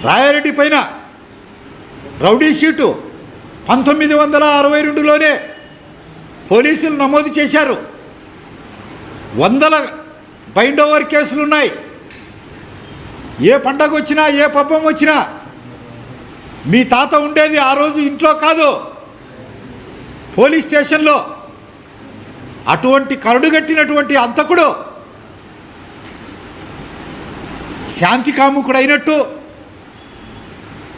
రాయారెడ్డి పైన rowdy sheet 1962లోనే పోలీసులు నమోదు చేశారు. వందల బైండ్ ఓవర్ కేసులున్నాయి. ఏ పండగ వచ్చినా ఏ పబ్బం వచ్చినా మీ తాత ఉండేది ఆ రోజు ఇంట్లో కాదు, పోలీస్ స్టేషన్లో. అటువంటి కరడుగట్టినటువంటి అంతకుడు శాంతి కాముకుడు అయినట్టు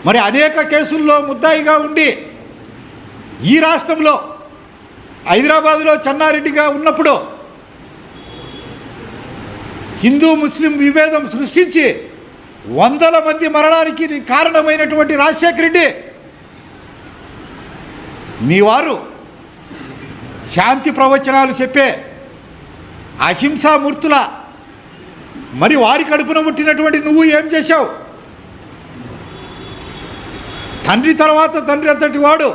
మరి అనేక కేసుల్లో ముద్దాయిగా ఉండి ఈ రాష్ట్రంలో హైదరాబాదులో చెన్నారెడ్డిగా ఉన్నప్పుడు హిందూ ముస్లిం విభేదం సృష్టించి వందల మంది మరణానికి కారణమైనటువంటి రాజశేఖర రెడ్డి మీ వారు శాంతి ప్రవచనాలు చెప్పే అహింసామూర్తుల మరి వారి కడుపున పుట్టినటువంటి నువ్వు ఏం చేశావు? తండ్రి తర్వాత తండ్రి అంతటి వాడు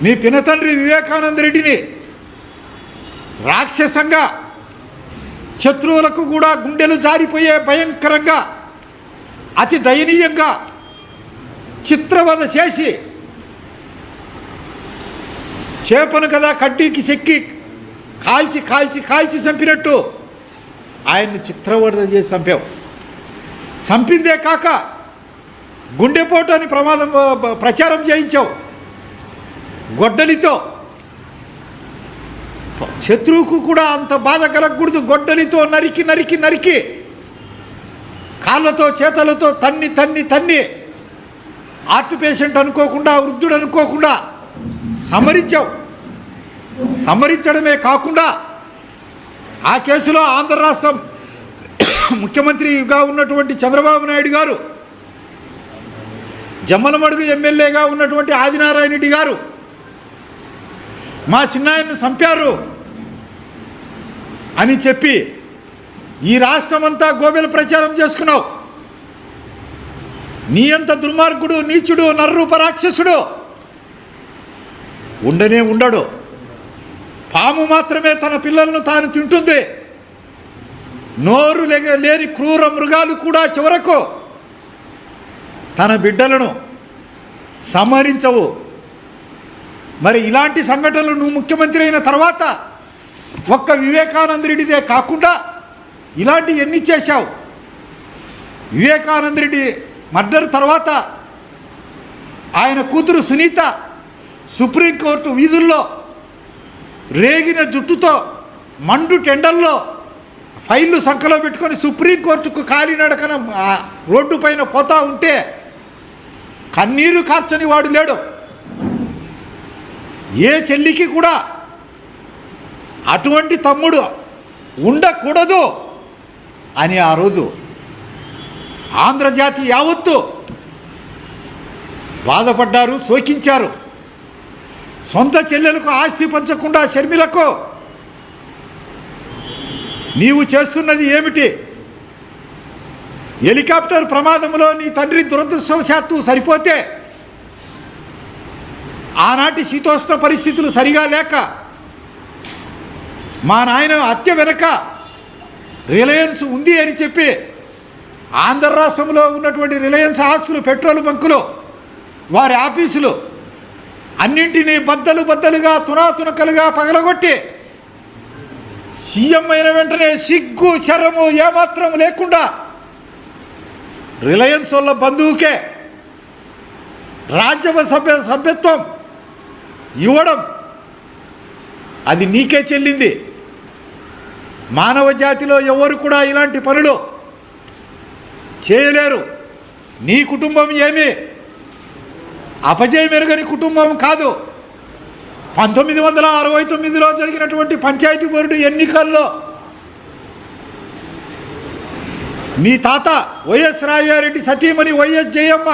మీ పినతండ్రి వివేకానంద రెడ్డిని రాక్షసంగా శత్రువులకు కూడా గుండెలు జారిపోయే భయంకరంగా అతి దయనీయంగా చిత్రవద చేసి చేపను కదా కడ్డీకి చెక్కి కాల్చి కాల్చి కాల్చి చంపినట్టు ఆయన్ని చిత్రవద చేసి చంపావు. చంపిందే కాక గుండెపోటు అని ప్రచారం చేయించావు. గొడ్డలితో శత్రువుకు కూడా అంత బాధ కలగకూడదు, గొడ్డలితో నరికి నరికి నరికి కాళ్ళతో చేతలతో తన్ని తన్ని తన్ని హార్ట్ పేషెంట్ అనుకోకుండా వృద్ధుడు అనుకోకుండా సమరించావు. సమరించడమే కాకుండా ఆ కేసులో ఆంధ్ర రాష్ట్రం ముఖ్యమంత్రిగా ఉన్నటువంటి చంద్రబాబు నాయుడు గారు, జమ్మలమడుగు ఎమ్మెల్యేగా ఉన్నటువంటి ఆదినారాయణ రెడ్డి గారు మా చిన్నాయన్ను చంపారు అని చెప్పి ఈ రాష్ట్రమంతా గోబెల ప్రచారం చేసుకున్నావు. నీ అంత దుర్మార్గుడు, నీచుడు, నర్రూప రాక్షసుడు ఉండనే ఉండడు. పాము మాత్రమే తన పిల్లలను తాను తింటుంది. నోరు లేని క్రూర మృగాలు కూడా చివరకు తన బిడ్డలను సంహరించవు. మరి ఇలాంటి సంఘటనలు నువ్వు ముఖ్యమంత్రి అయిన తర్వాత ఒక్క వివేకానంద రెడ్డిదే కాకుండా ఇలాంటి ఎన్ని చేశావు? వివేకానంద రెడ్డి మర్డర్ తర్వాత ఆయన కూతురు సునీత సుప్రీంకోర్టు వీధుల్లో రేగిన జుట్టుతో మండు టెండల్లో ఫైళ్ళు సంఖలో పెట్టుకొని సుప్రీంకోర్టుకు కాలినడకన రోడ్డు పైన పోతా ఉంటే కన్నీరు కార్చని వాడు లేడు. ఏ చెల్లికి కూడా అటువంటి తమ్ముడు ఉండకూడదు అని ఆ రోజు ఆంధ్రజాతి యావత్తు బాధపడ్డారు, శోకించారు. సొంత చెల్లెలకు ఆస్తి పంచకుండా షర్మిలకు నీవు చేస్తున్నది ఏమిటి? హెలికాప్టర్ ప్రమాదంలో నీ తండ్రి దురదృష్టవశాత్తు సరిపోతే ఆనాటి శీతోష్ణ పరిస్థితులు సరిగా లేక మా నాయన హత్య వెనక రిలయన్స్ ఉంది అని చెప్పి ఆంధ్ర రాష్ట్రంలో ఉన్నటువంటి రిలయన్స్ ఆస్తులు, పెట్రోల్ బంకులు, వారి ఆఫీసులు అన్నింటినీ బద్దలు బద్దలుగా తునాతునకలుగా పగలగొట్టి సీఎం అయిన వెంటనే సిగ్గు శరము ఏమాత్రం లేకుండా రిలయన్స్ వాళ్ళ బంధువుకే రాజ్యసభ సభ్యత్వం ఇవ్వడం అది నీకే చెల్లింది. మానవ జాతిలో ఎవరు కూడా ఇలాంటి పనులు చేయలేరు. నీ కుటుంబం ఏమీ అపజయమెరుగని కుటుంబం కాదు. 1969లో జరిగినటువంటి పంచాయతీ బోర్డు ఎన్నికల్లో మీ తాత వైఎస్ రాజారెడ్డి సతీమణి వైఎస్ జయమ్మ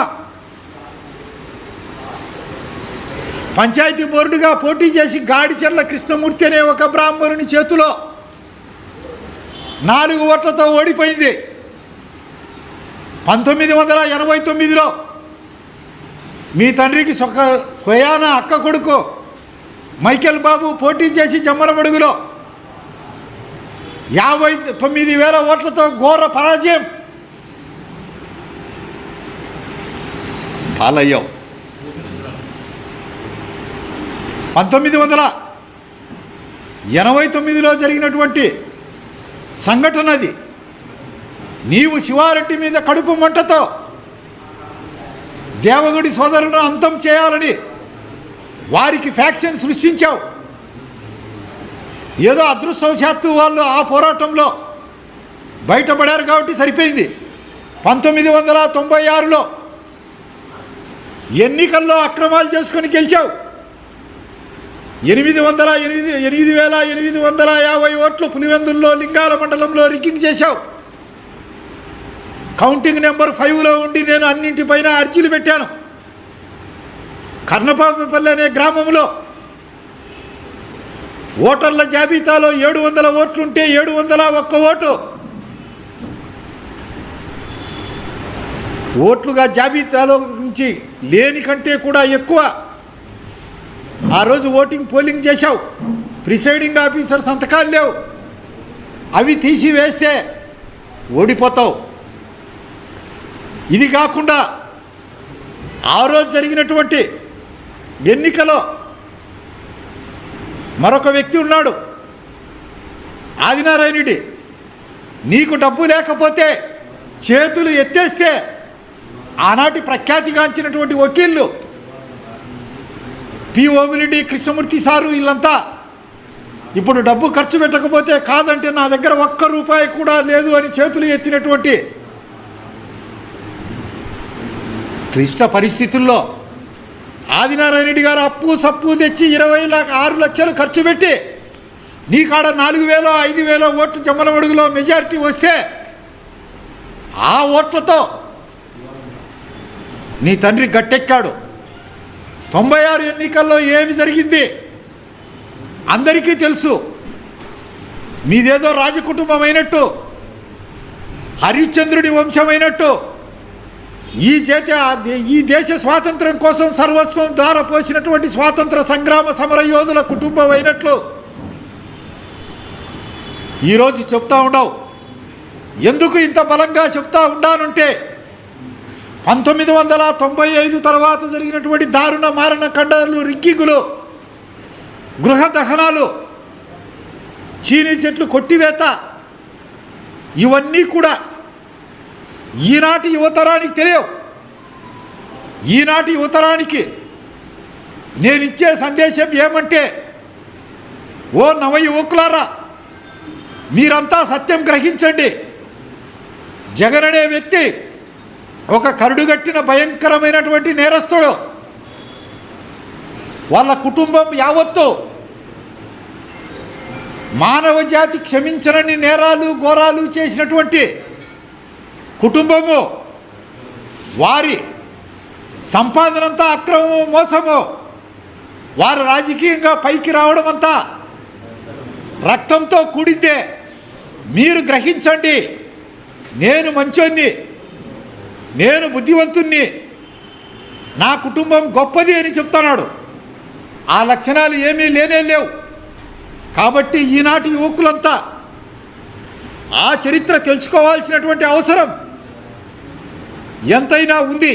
పంచాయతీ బోర్డుగా పోటీ చేసి గాడిచెర్ల కృష్ణమూర్తి అనే ఒక బ్రాహ్మణుని చేతిలో 4 ఓట్లతో ఓడిపోయింది. 1989లో మీ తండ్రికి స్వయాన అక్క కొడుకు మైకేల్ బాబు పోటీ చేసి జమ్మలమడుగులో 59,000 ఓట్లతో ఘోర పరాజయం. పాలయ్యావు. 1989లో జరిగినటువంటి సంఘటన అది. నీవు శివారెడ్డి మీద కడుపు మంటతో దేవగుడి సోదరులను అంతం చేయాలని వారికి ఫ్యాక్షన్ సృష్టించావు. ఏదో అదృష్టవశాత్తు వాళ్ళు ఆ పోరాటంలో బయటపడారు కాబట్టి సరిపోయింది. 1996లో ఎన్నికల్లో అక్రమాలు చేసుకొని గెలిచావు. 8,850 ఓట్లు పులివెందుల్లో లింగాల మండలంలో రిగ్గింగ్ చేశావు. కౌంటింగ్ నెంబర్ 5లో ఉండి నేను అన్నింటిపైన అర్జీలు పెట్టాను. కర్ణపాపపల్లి అనే గ్రామంలో ఓటర్ల జాబితాలో 700 ఓట్లుంటే 701 ఓటు ఓట్లుగా జాబితాలో నుంచి లేని కంటే కూడా ఎక్కువ ఆ రోజు పోలింగ్ చేశావు. ప్రిసైడింగ్ ఆఫీసర్ సంతకాలు లేవు. అవి తీసివేస్తే ఓడిపోతావు. ఇది కాకుండా ఆ రోజు జరిగినటువంటి ఎన్నికలో మరొక వ్యక్తి ఉన్నాడు, ఆదినారాయణుడి. నీకు డబ్బు లేకపోతే చేతులు ఎత్తేస్తే ఆనాటి ప్రఖ్యాతిగాంచినటువంటి వకీళ్ళు పి ఓమిరెడ్డి, కృష్ణమూర్తి సారు వీళ్ళంతా ఇప్పుడు డబ్బు ఖర్చు పెట్టకపోతే కాదంటే నా దగ్గర ఒక్క రూపాయి కూడా లేదు అని చేతులు ఎత్తినటువంటి క్లిష్ట పరిస్థితుల్లో ఆదినారాయణరెడ్డి గారు అప్పు సప్పు తెచ్చి 6 లక్షలు ఖర్చు పెట్టి నీ కాడ 4,000 5,000 ఓట్లు జమ్మలమడుగులో మెజారిటీ వస్తే ఆ ఓట్లతో నీ తండ్రి గట్టెక్కాడు. 96 ఎన్నికల్లో ఏమి జరిగింది అందరికీ తెలుసు. మీదేదో రాజకుటుంబం అయినట్టు, హరిశ్చంద్రుడి వంశమైనట్టు, ఈ దేశ స్వాతంత్రం కోసం సర్వస్వం ధారపోసినటువంటి స్వాతంత్ర సంగ్రామ సమర యోధుల కుటుంబం అయినట్లు ఈరోజు చెప్తా ఉండవు. ఎందుకు ఇంత బలంగా చెప్తా ఉన్నానంటే 1995 తర్వాత జరిగినటువంటి దారుణ మారణ ఖండాలు, రిగ్గింగులు, గృహ దహనాలు, చీనీ చెట్లు కొట్టివేత, ఇవన్నీ కూడా ఈనాటి యువతరానికి తెలియవు. ఈనాటి యువతరానికి నేనిచ్చే సందేశం ఏమంటే, ఓ నవ యువకులారా, మీరంతా సత్యం గ్రహించండి. జగన్ అనే వ్యక్తి ఒక కరుడుగట్టిన భయంకరమైనటువంటి నేరస్తుడు. వాళ్ళ కుటుంబం యావత్తు మానవ జాతి క్షమించరని నేరాలు ఘోరాలు చేసినటువంటి కుటుంబము. వారి సంపాదనంతా అక్రమము, మోసము. వారు రాజకీయంగా పైకి రావడం అంతా రక్తంతో కూడిందే. మీరు గ్రహించండి, నేను మంచోన్ని, నేను బుద్ధివంతుణ్ణి, నా కుటుంబం గొప్పది అని చెప్తున్నాడు. ఆ లక్షణాలు ఏమీ లేవు. కాబట్టి ఈనాటి యువకులంతా ఆ చరిత్ర తెలుసుకోవాల్సినటువంటి అవసరం ఎంతైనా ఉంది.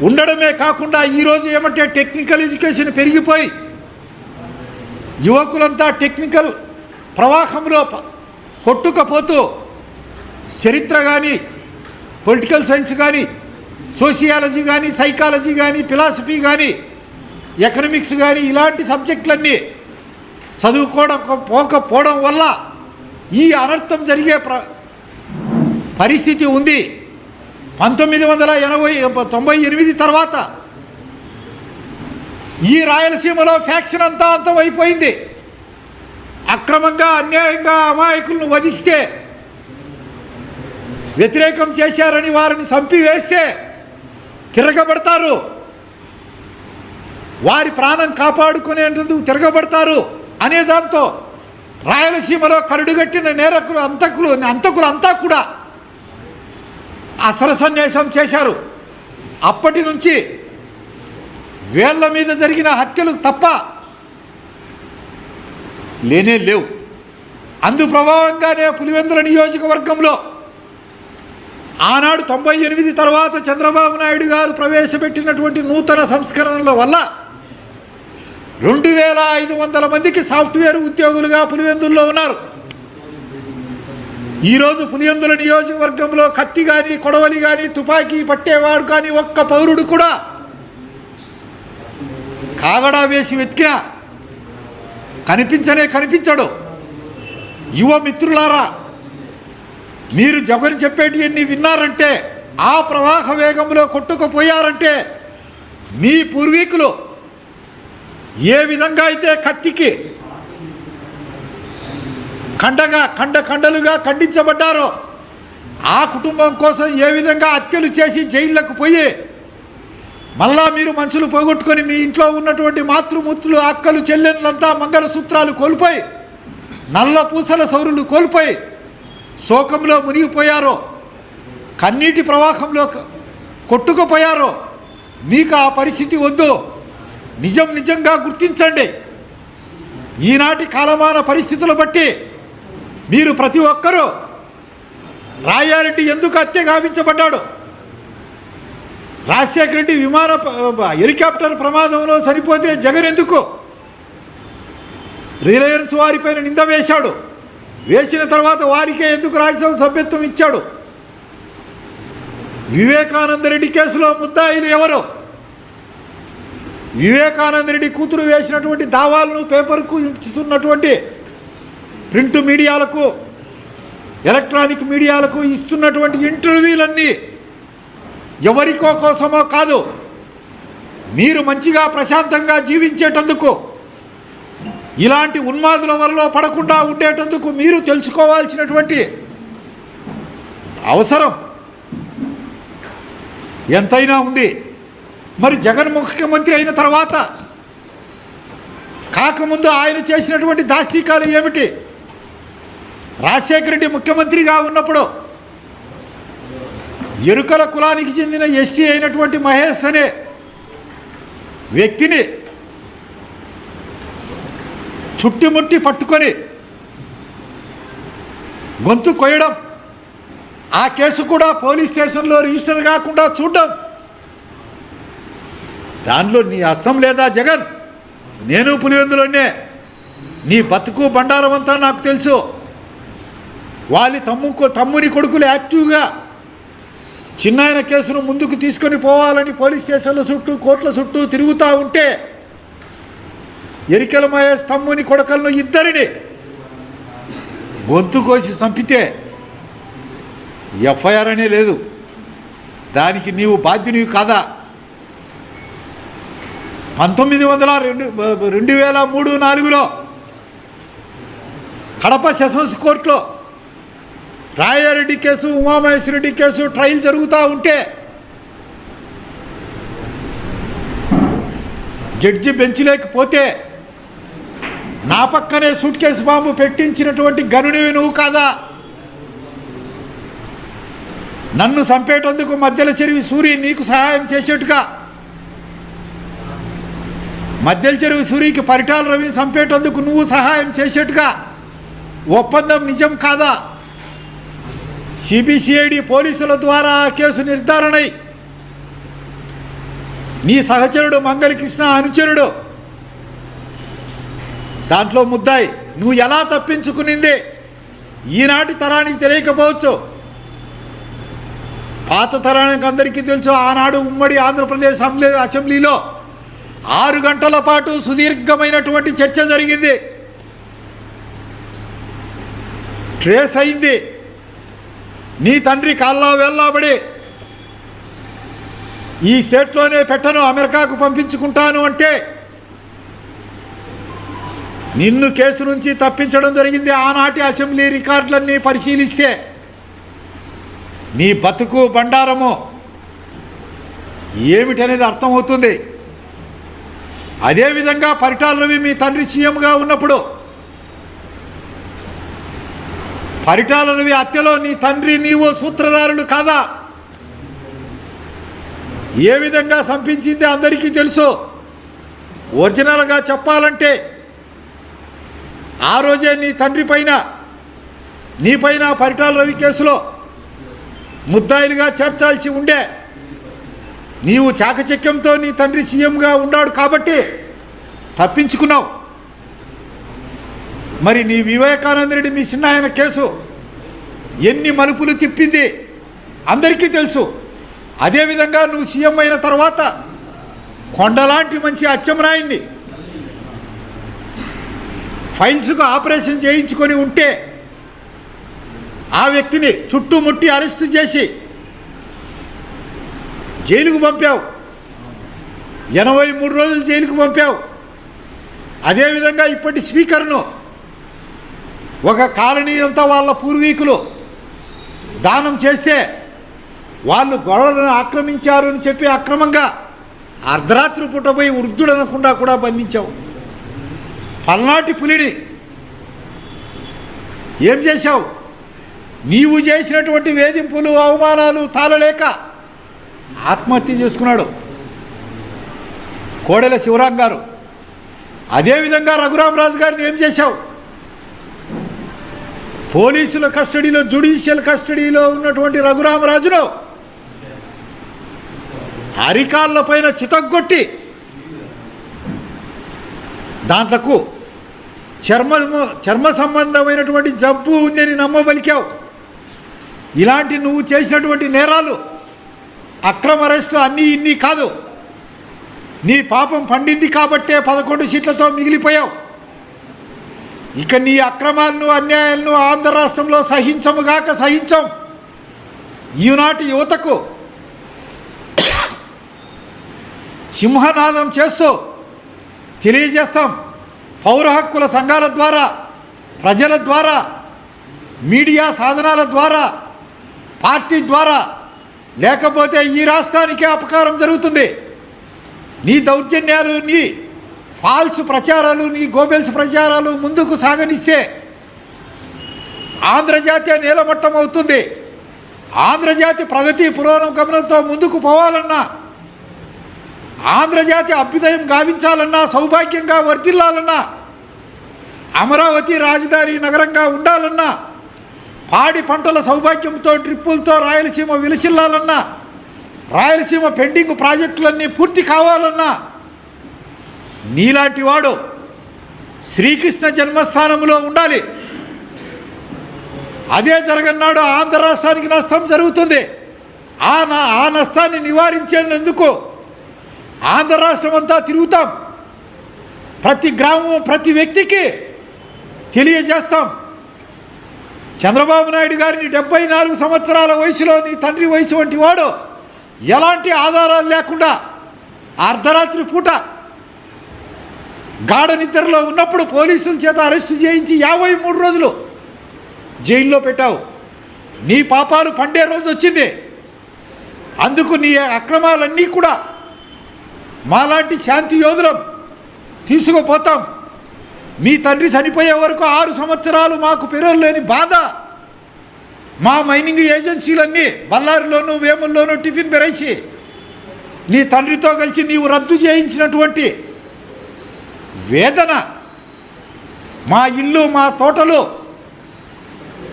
ఉండడమే కాకుండా ఈరోజు ఏమంటే టెక్నికల్ ఎడ్యుకేషన్ పెరిగిపోయి యువకులంతా టెక్నికల్ ప్రవాహంలో కొట్టుకపోతూ చరిత్ర కానీ, పొలిటికల్ సైన్స్ కానీ, సోషియాలజీ కానీ, సైకాలజీ కానీ, ఫిలాసఫీ కానీ, ఎకనామిక్స్ కానీ ఇలాంటి సబ్జెక్టులన్నీ చదువుకోవడం వల్ల ఈ అనర్థం జరిగే పరిస్థితి ఉంది. 1998 తర్వాత ఈ రాయలసీమలో ఫ్యాక్షన్ అంతా అంతమైపోయింది. అక్రమంగా, అన్యాయంగా అమాయకులను వధిస్తే, వ్యతిరేకం చేశారని వారిని చంపివేస్తే తిరగబడతారు. వారి ప్రాణం కాపాడుకునేందుకు తిరగబడతారు అనే దాంతో రాయలసీమలో కరుడుగట్టిన అంతకులంతా కూడా అసలు సన్యాసం చేశారు. అప్పటి నుంచి వేళ్ల మీద జరిగిన హత్యలు తప్ప లేవు. అందు ప్రభావంగానే పులివెందుల నియోజకవర్గంలో ఆనాడు 98 తర్వాత చంద్రబాబు నాయుడు గారు ప్రవేశపెట్టినటువంటి నూతన సంస్కరణల వల్ల 2500 మందికి సాఫ్ట్వేర్ ఉద్యోగులుగా పులివెందుల్లో ఉన్నారు. ఈరోజు పులివెందుల నియోజకవర్గంలో కత్తి కానీ, కొడవలి కానీ, తుపాకీ పట్టేవాడు కానీ ఒక్క పౌరుడు కూడా కాగడా వేసి వెతికినా కనిపించడు. యువ మిత్రులారా, మీరు జగన్ చెప్పేటివన్నీ విన్నారంటే, ఆ ప్రవాహ వేగంలో కొట్టుకుపోయారంటే, మీ పూర్వీకులు ఏ విధంగా అయితే కత్తికి ఖండలుగా ఖండించబడ్డారో, ఆ కుటుంబం కోసం ఏ విధంగా హత్యలు చేసి జైళ్ళకు పోయి మళ్ళా మీరు మనుషులు పోగొట్టుకొని మీ ఇంట్లో ఉన్నటువంటి మాతృమూర్తులు, అక్కలు, చెల్లెళ్ళంతా మంగళసూత్రాలు కోల్పోయి, నల్ల పూసల సౌరులు కోల్పోయి శోకంలో మునిగిపోయారో, కన్నీటి ప్రవాహంలో కొట్టుకుపోయారో, మీకు ఆ పరిస్థితి వద్దు. నిజంగా గుర్తించండి. ఈనాటి కాలమాన పరిస్థితులు బట్టి మీరు ప్రతి ఒక్కరూ రాజారెడ్డి ఎందుకు హత్య గావించబడ్డాడు, రాజశేఖర రెడ్డి హెలికాప్టర్ ప్రమాదంలో చనిపోతే జగన్ ఎందుకు రిలయన్స్ వారిపైన నింద వేశాడు, వేసిన తర్వాత వారికే ఎందుకు రాజ్యసభ సభ్యత్వం ఇచ్చాడు, వివేకానంద రెడ్డి కేసులో ముద్దాయిలు ఎవరు, వివేకానంద రెడ్డి కూతురు వేసినటువంటి దావాలను పేపర్కు ఇస్తున్నటువంటి ప్రింట్ మీడియాలకు, ఎలక్ట్రానిక్ మీడియాలకు ఇస్తున్నటువంటి ఇంటర్వ్యూలన్నీ ఎవరికో కోసమో కాదు, మీరు మంచిగా ప్రశాంతంగా జీవించేటందుకు, ఇలాంటి ఉన్మాదుల వలలో పడకుండా ఉండేటందుకు మీరు తెలుసుకోవాల్సినటువంటి అవసరం ఎంతైనా ఉంది. మరి జగన్ ముఖ్యమంత్రి అయిన తర్వాత కాకముందు ఆయన చేసినటువంటి దాష్టికాలు ఏమిటి? రాజశేఖర రెడ్డి ముఖ్యమంత్రిగా ఉన్నప్పుడు ఎరుకల కులానికి చెందిన ఎస్టీ అయినటువంటి మహేష్ అనే వ్యక్తిని చుట్టుముట్టి పట్టుకొని గొంతు కొయ్యడం, ఆ కేసు కూడా పోలీస్ స్టేషన్లో రిజిస్టర్ కాకుండా చూడడం, దానిలో నీ హస్తం లేదా జగన్? నేను పులివెందులోనే, నీ బతుకు బండారం అంతా నాకు తెలుసు. వాళ్ళ తమ్ముని కొడుకులు యాక్టివ్గా చిన్నాయన కేసును ముందుకు తీసుకొని పోవాలని పోలీస్ స్టేషన్ల చుట్టూ, కోర్టుల చుట్టూ తిరుగుతూ ఉంటే, ఎరికెల మహేష్ తమ్ముని కొడుకులను ఇద్దరిని గొంతు కోసి చంపితే ఎఫ్ఐఆర్ అనే లేదు. దానికి నీవు బాధ్యునివి కాదా? 2003-4లో కడప సెషన్స్ కోర్టులో Rayareddy case, Uma Maheswara Reddy case trial జరుగుతూ ఉంటే జడ్జి బెంచ్లోకి పోతే నా పక్కనే సూట్ కేసు బాంబు పెట్టించినటువంటి గనుడివి నువ్వు కాదా? నన్ను చంపేటందుకు మధ్యల చెరువు సూరి నీకు సహాయం చేసేట్టుగా, మధ్యల చెరువు సూరికి పరిటాల రవిని చంపేటందుకు నువ్వు సహాయం చేసేట్టుగా ఒప్పందం నిజం కాదా? సిబిసిఐడి పోలీసుల ద్వారా ఆ కేసు నిర్ధారణై నీ సహచరుడు మంగళకృష్ణ అనుచరుడు దాంట్లో ముద్దాయి. నువ్వు ఎలా తప్పించుకునింది ఈనాటి తరానికి తెలియకపోవచ్చు, పాత తరానికి అందరికీ తెలుసు. ఆనాడు ఉమ్మడి ఆంధ్రప్రదేశ్ అసెంబ్లీలో 6 గంటల పాటు సుదీర్ఘమైనటువంటి చర్చ జరిగింది, ట్రేస్ అయింది. నీ తండ్రి కాల్లా వెళ్ళబడి ఈ స్టేట్లోనే పెట్టను, అమెరికాకు పంపించుకుంటాను అంటే నిన్ను కేసు నుంచి తప్పించడం జరిగింది. ఆనాటి అసెంబ్లీ రికార్డులన్నీ పరిశీలిస్తే నీ బతుకు బండారము ఏమిటనేది అర్థమవుతుంది. అదేవిధంగా పరిటాల రవి మీ తండ్రి సీఎంగా ఉన్నప్పుడు పరిటాల రవి హత్యలో నీ తండ్రి నీవు సూత్రధారులు కాదా? ఏ విధంగా చంపించింది అందరికీ తెలుసు. ఒరిజినల్గా చెప్పాలంటే ఆ రోజే నీ తండ్రి పైన, నీ పైన పరిటాల రవి కేసులో ముద్దాయిలుగా చేర్చాల్సి ఉండే. నీవు చాకచక్యంతో నీ తండ్రి సీఎంగా ఉన్నాడు కాబట్టి తప్పించుకున్నావు. మరి నీ వివేకానంద రెడ్డి మీ చిన్నాయన కేసు ఎన్ని మలుపులు తిప్పింది అందరికీ తెలుసు. అదేవిధంగా నువ్వు సీఎం అయిన తర్వాత కొండలాంటి మంచి అచ్చెన్నాయుడిని ఫైల్స్కు ఆపరేషన్ చేయించుకొని ఉంటే ఆ వ్యక్తిని చుట్టుముట్టి అరెస్టు చేసి జైలుకు పంపావు. 83 రోజులు జైలుకు పంపావు. అదేవిధంగా ఇప్పటి స్పీకర్ను ఒక కాలనీ అంతా వాళ్ళ పూర్వీకులు దానం చేస్తే వాళ్ళు గొడవలను ఆక్రమించారు అని చెప్పి అక్రమంగా అర్ధరాత్రి పూట పోయి వృద్ధుడనకుండా కూడా బంధించావు. పల్నాటి పులిని ఏం చేశావు? నీవు చేసినటువంటి వేధింపులు అవమానాలు తాళలేక ఆత్మహత్య చేసుకున్నాడు కోడెల శివరాం గారు. అదేవిధంగా రఘురామరాజు గారిని ఏం చేశావు? పోలీసుల కస్టడీలో జ్యుడిషియల్ కస్టడీలో ఉన్నటువంటి రఘురామరాజును అరికాళ్ళ పైన చితగ్గొట్టి దాంట్లకు చర్మ సంబంధమైనటువంటి జబ్బు ఉందని నమ్మబలికావు. ఇలాంటి నువ్వు చేసినటువంటి నేరాలు అక్రమ అరెస్టులు అన్నీ ఇన్ని కాదు. నీ పాపం పండింది కాబట్టే 11 సీట్లతో మిగిలిపోయావు. ఇక నీ అక్రమాలను అన్యాయాలను ఆంధ్ర రాష్ట్రంలో సహించముగాక సహించం. ఈనాటి యువతకు సింహనాదం చేస్తూ తెలియజేస్తాం. పౌర హక్కుల సంఘాల ద్వారా, ప్రజల ద్వారా, మీడియా సాధనాల ద్వారా, పార్టీ ద్వారా, లేకపోతే ఈ రాష్ట్రానికే అపకారం జరుగుతుంది. నీ దౌర్జన్యాలు, నీ ఫాల్స్ ప్రచారాలు, నీ గోబెల్స్ ప్రచారాలు ముందుకు సాగనిస్తే ఆంధ్రజాతీయ నీలమట్టం అవుతుంది. ఆంధ్రజాతి ప్రగతి పురోగమనంతో ముందుకు పోవాలన్నా, ఆంధ్రజాతి అభ్యుదయం గావించాలన్నా, సౌభాగ్యంగా వర్ధిల్లాలన్నా, అమరావతి రాజధాని నగరంగా ఉండాలన్నా, పాడి పంటల సౌభాగ్యంతో డ్రిప్పులతో రాయలసీమ విలసిల్లాలన్నా, రాయలసీమ పెండింగ్ ప్రాజెక్టులన్నీ పూర్తి కావాలన్నా నీలాంటి వాడు శ్రీకృష్ణ జన్మస్థానంలో ఉండాలి. అదే జరగన్నాడు ఆంధ్ర రాష్ట్రానికి నష్టం జరుగుతుంది. ఆ నష్టాన్ని నివారించేందుకు ఆంధ్ర రాష్ట్రం అంతా తిరుగుతాం. ప్రతి గ్రామం, ప్రతి వ్యక్తికి తెలియజేస్తాం. చంద్రబాబు నాయుడు గారిని 74 సంవత్సరాల వయసులో నీ తండ్రి వయసు వంటి వాడు ఎలాంటి ఆధారాలు లేకుండా అర్ధరాత్రి పూట గాఢ నిద్రలో ఉన్నప్పుడు పోలీసుల చేత అరెస్టు చేయించి 53 రోజులు జైల్లో పెట్టావు. నీ పాపాలు పండే రోజు వచ్చింది. అందుకు నీ అక్రమాలన్నీ కూడా మాలాంటి శాంతి యోధులం తీసుకుపోతాం. మీ తండ్రి చనిపోయే వరకు 6 సంవత్సరాలు మాకు పెరోల్ లేని బాధ. మా మైనింగ్ ఏజెన్సీలన్నీ బళ్ళారిలోనూ వేముల్లోనూ టిఫిన్ బెరేసి నీ తండ్రితో కలిసి నీవు రద్దు చేయించినటువంటి వేదన, మా ఇల్లు, మా తోటలు,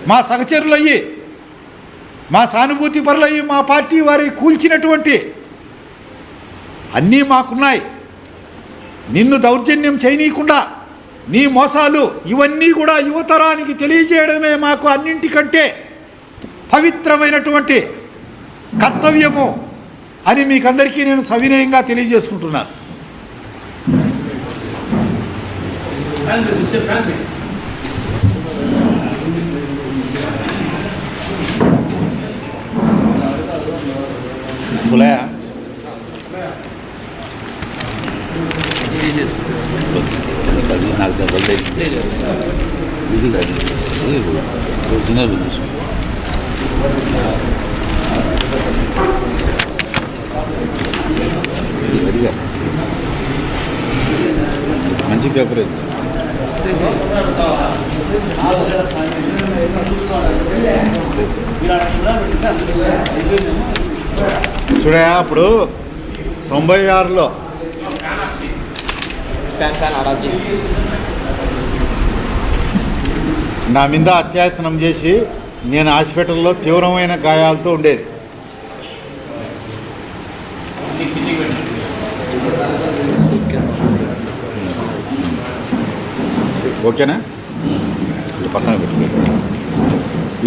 మా సహచరులయ్యి, మా సానుభూతి పరులయ్యి, మా పార్టీ వారి కూల్చినటువంటి అన్నీ మాకున్నాయి. నిన్ను దౌర్జన్యం చేయనీయకుండా నీ మోసాలు ఇవన్నీ కూడా యువతరానికి తెలియజేయడమే మాకు అన్నింటికంటే పవిత్రమైనటువంటి కర్తవ్యము అని మీకందరికీ నేను సవినయంగా తెలియజేసుకుంటున్నాను. నాకు దెబ్బలు ఇది కాదు, ఒరిజినల్ తీసుకో. ఇది అది కాదు, మంచి పేపర్ ఇది. చూడా అప్పుడు 96లో నా మీద అత్యాయత్నం చేసి నేను హాస్పిటల్లో తీవ్రమైన గాయాలతో ఉండేది. ఓకేనా? పక్కన పెట్టుకోండి.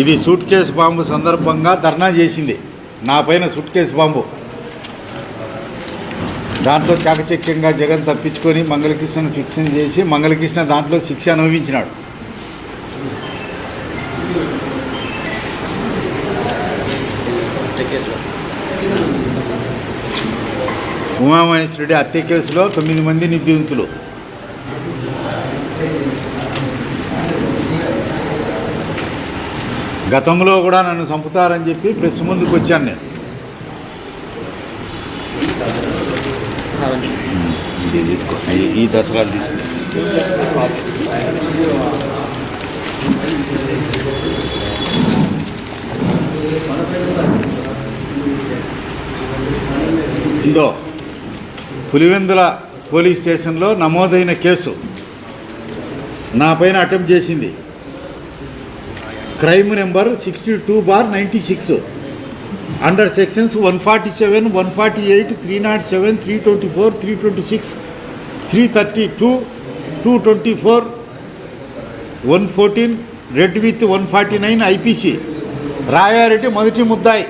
ఇది సూట్ కేసు బాంబు సందర్భంగా ధర్నా చేసింది. నా పైన సూట్ కేసు బాంబు. దాంట్లో చాకచక్యంగా జగన్ తప్పించుకొని మంగళకృష్ణను ఫిక్షన్ చేసి మంగళకృష్ణ దాంట్లో శిక్ష అనుభవించినాడు. ఉమామహేశ్వర రెడ్డి హత్య కేసులో 9 మంది నిందితులు. గతంలో కూడా నన్ను చంపుతారని చెప్పి ప్రెస్ ముందుకు వచ్చాను నేను. ఇది తీసుకో, ఈ దసరాలు తీసుకో. ఇందో పులివెందుల పోలీస్ స్టేషన్లో నమోదైన కేసు నా పైన అటెంప్ట్ చేసింది. Crime number 62/96 under sections 147, 148, 307, 324, 326, 332, 224, 114 red with 149 IPC. Rayareddy మొదటి ముద్దాయి.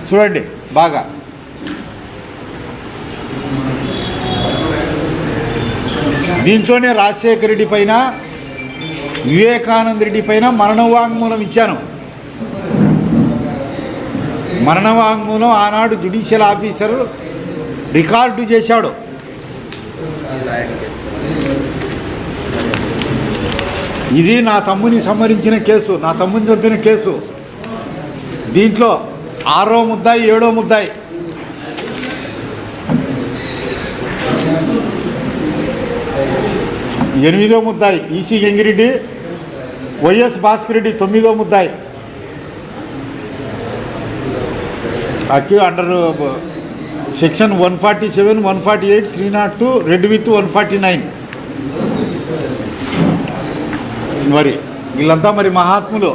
చూడండి బాగా. దీంట్లోనే రాజశేఖర రెడ్డి పైన, వివేకానంద రెడ్డి పైన మరణవాంగ్మూలం ఇచ్చాను. మరణవాంగ్మూలం ఆనాడు జ్యుడిషియల్ ఆఫీసరు రికార్డు చేశాడు. ఇది నా తమ్ముని సంహరించిన కేసు, నా తమ్ముని చంపిన కేసు. దీంట్లో 6వ ముద్దాయి, 7వ ముద్దాయి. ఎనిమిదో ముద్దాయి ఈసీ గంగిరెడ్డి, వైఎస్ భాస్కర్ రెడ్డి 9వ ముద్దాయి. అక్యూ అండర్ సెక్షన్ 147, 148, 302 రెడ్ విత్ 149. మరి వీళ్ళంతా మరి మహాత్ములు.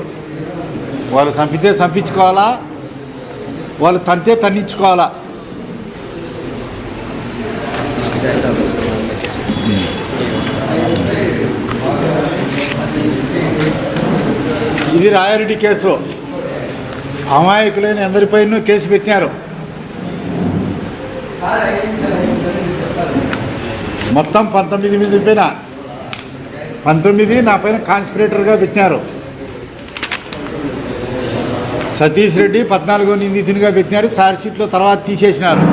వాళ్ళు చంపితే చంపించుకోవాలా, వాళ్ళు తంతే తన్నించుకోవాలా. ఇది రాయారెడ్డి కేసు. అమాయకులైన అందరిపైన కేసు పెట్టినారు. మొత్తం 19 మంది పైన 19 నా పైన కాన్స్పిరేటర్గా పెట్టినారు. సతీష్ రెడ్డి 14వ నిందితునిగా పెట్టినారు. ఛార్జ్షీట్లో తర్వాత తీసేసినారు.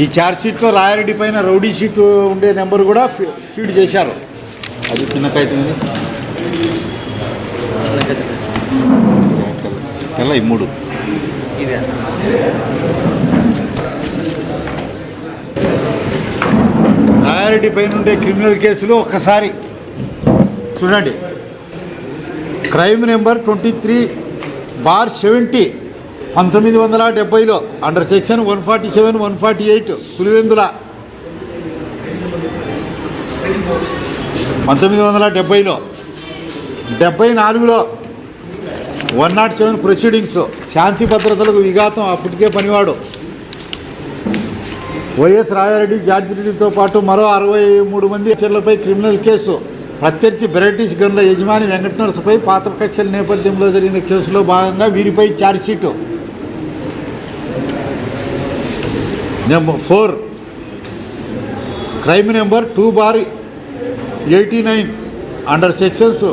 ఈ ఛార్జ్షీట్లో రాయారెడ్డి పైన రౌడీ షీట్ ఉండే నెంబర్ కూడా ఫీడ్ చేశారు. అది చిన్న కాగితం తెల్ల ఈ 3. రాయారెడ్డి పైన ఉండే క్రిమినల్ కేసులు ఒక్కసారి చూడండి. క్రైమ్ నెంబర్ 23/70 1970లో అండర్ సెక్షన్ 147, 148 పులివెందుల 1970లో 74లో 107 ప్రొసీడింగ్స్. శాంతి భద్రతలకు విఘాతం. అప్పటికే పనివాడు వైఎస్ రాయారెడ్డి, జార్జి రెడ్డితో పాటు మరో 63 మంది చర్లపై క్రిమినల్ కేసు. ప్రత్యర్థి బ్రిటిష్ గన్ల యజమాని వెంకటనరసపై పాత కక్షల నేపథ్యంలో జరిగిన కేసులో భాగంగా వీరిపై chargesheet. Number 4 crime number 2/89 under sections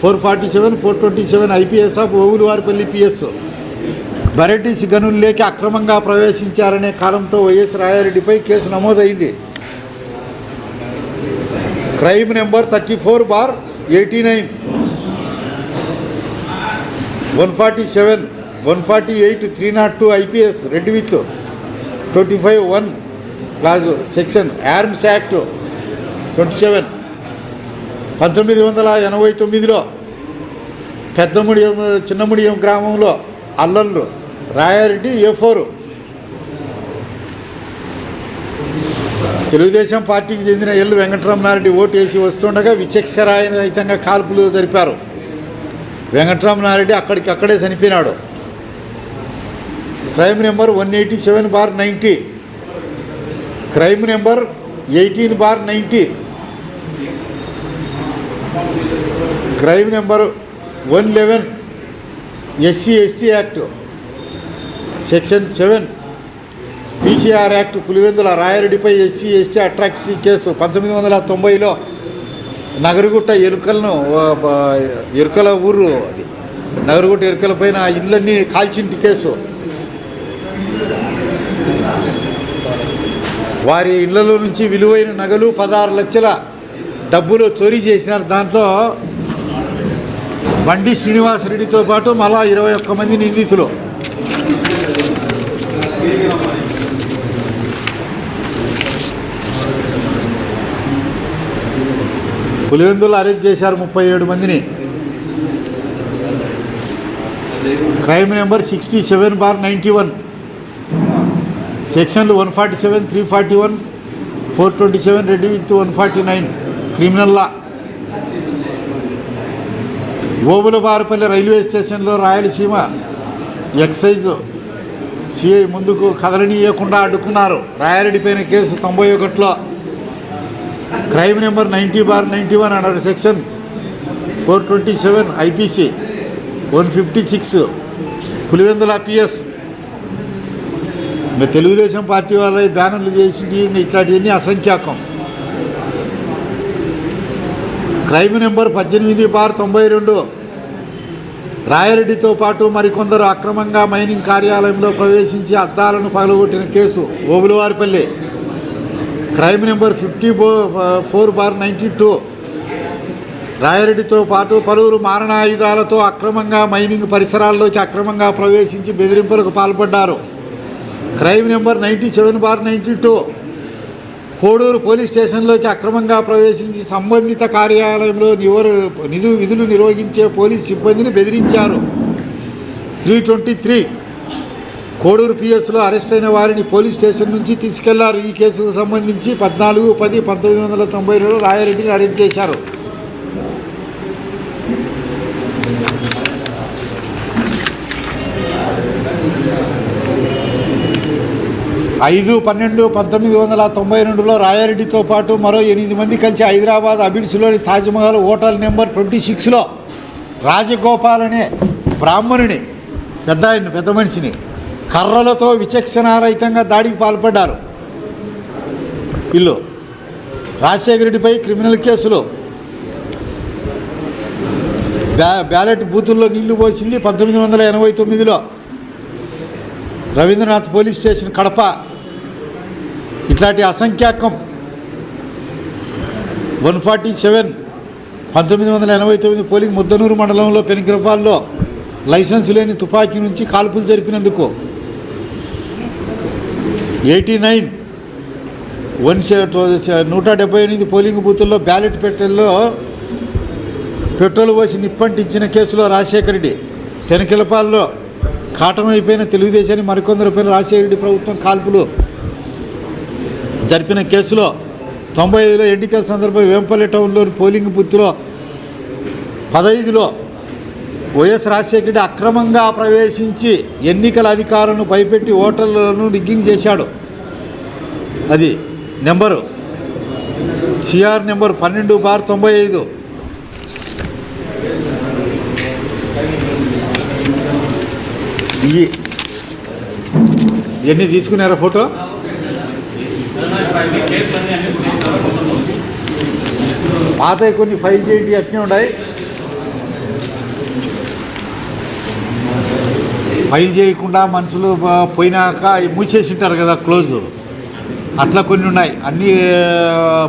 447, 427 IPC of Ovulavaripalli PS. British గనుల్లోకి అక్రమంగా ప్రవేశించారనే కారణంతో వైఎస్ రాయారెడ్డిపై కేసు నమోదైంది. Crime number 34/89 147, 148, 302 IPC read with 25(1) clause section arms act 27 1989లో పెద్దముడియం చిన్నముడియం గ్రామంలో అల్లర్లు, రాయారెడ్డి A4. తెలుగుదేశం పార్టీకి చెందిన ఎల్ వెంకటరమణారెడ్డి ఓటు వేసి వస్తుండగా విచక్షణరహితంగా కాల్పులు జరిపారు. వెంకటరమణారెడ్డి అక్కడికక్కడే చనిపోయినాడు. Crime number 187/90, crime number 18/90, crime number 111 SC/ST act, section 7 PCR act Pulivendula రాయారెడ్డిపై SC/ST అట్రాసిటీ కేసు 1990లో నగరగుట్ట ఎరుకల ఊరు అది నగరగుట్ట ఎరుకల పైన ఇళ్ళన్నీ కాల్చింటి కేసు. వారి ఇళ్లలో నుంచి విలువైన నగలు 16 లక్షల డబ్బులు చోరీ చేసినారు. దాంట్లో బండి శ్రీనివాసరెడ్డితో పాటు మళ్ళా 21 మంది నిందితులు. పులివెందులు అరెస్ట్ చేశారు 37 మందిని. క్రైమ్ నెంబర్ 67/91, సెక్షన్లు 147, 341, 427 read with 149 criminal law. Obulabarapalli railway స్టేషన్లో రాయలసీమ ఎక్సైజ్ సిఐ ముందుకు కదలనీయకుండా అడ్డుకున్నారు. రాయారెడ్డి పైన కేసు 91లో crime number 90/91 under section 427 IPC 156 Pulivendula PS. ఇంకా తెలుగుదేశం పార్టీ వాళ్ళ బ్యానర్లు చేసి ఇట్లాంటివన్నీ అసంఖ్యాకం. క్రైమ్ నెంబర్ 18/92 రాయారెడ్డితో పాటు మరికొందరు అక్రమంగా మైనింగ్ కార్యాలయంలో ప్రవేశించి అద్దాలను పగలగొట్టిన కేసు ఓబులవారిపల్లి. క్రైమ్ నెంబర్ 54/92 రాయారెడ్డితో పాటు పలువురు మారణాయుధాలతో అక్రమంగా మైనింగ్ పరిసరాల్లోకి అక్రమంగా ప్రవేశించి బెదిరింపులకు పాల్పడ్డారు. క్రైమ్ నెంబర్ 97/92 కోడూరు పోలీస్ స్టేషన్లోకి అక్రమంగా ప్రవేశించి సంబంధిత కార్యాలయంలో విధులు నిర్వహించే పోలీస్ సిబ్బందిని బెదిరించారు. 323 కోడూరు PSలో అరెస్ట్ అయిన వారిని పోలీస్ స్టేషన్ నుంచి తీసుకెళ్లారు. ఈ కేసుకు సంబంధించి 14/10/1992 రాయారెడ్డిని అరెస్ట్ చేశారు. ఐదు 12/1992 రాయారెడ్డితో పాటు మరో 8 మంది కలిసి హైదరాబాద్ అబిడ్స్లోని తాజ్మహల్ హోటల్ నెంబర్ 26లో రాజగోపాల్ అనే బ్రాహ్మణుని పెద్ద మనిషిని కర్రలతో విచక్షణారహితంగా దాడికి పాల్పడ్డారు. వీళ్ళు రాజశేఖర రెడ్డిపై క్రిమినల్ కేసులు. బ్యాలెట్ బూతుల్లో నీళ్లు పోసింది 1989లో రవీంద్రనాథ్ పోలీస్ స్టేషన్ కడప. ఇట్లాంటి అసంఖ్యాకం 147 1989 పోలింగ్ ముద్దనూరు మండలంలో పెనుకరపాల్లో లైసెన్స్ లేని తుపాకీ నుంచి కాల్పులు జరిపినందుకు. 89 178 పోలింగ్ బూతుల్లో బ్యాలెట్ పెట్టెల్లో పెట్రోల్ పోసి నిప్పంటించిన కేసులో రాజశేఖర రెడ్డి. పెనుకలపాల్లో కాటమైపోయిన తెలుగుదేశాన్ని మరికొందరిపై రాజశేఖర రెడ్డి ప్రభుత్వం కాల్పులు జరిపిన కేసులో 95లో ఎన్నికల సందర్భంగా వేంపల్లి టౌన్లోని పోలింగ్ బూత్లో 15లో వైఎస్ రాజశేఖర రెడ్డి అక్రమంగా ప్రవేశించి ఎన్నికల అధికారులను భయపెట్టి ఓటర్లను రిగ్గింగ్ చేశాడు. అది నెంబరు CR నెంబర్ 12/95. ఇవన్నీ తీసుకున్నారా ఫోటో? పాత కొన్ని ఫైల్ చేయండి, అట్నే ఉన్నాయి. ఫైల్ చేయకుండా మనుషులు పోయినాక మూసేసి ఉంటారు కదా క్లోజ్, అట్లా కొన్ని ఉన్నాయి. అన్నీ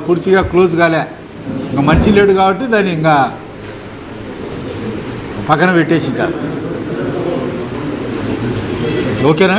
పూర్తిగా క్లోజ్ కాలే. ఇంకా మంచి లేడు కాబట్టి దాన్ని ఇంకా పక్కన పెట్టేసి ఉంటారు. ఓకేనా?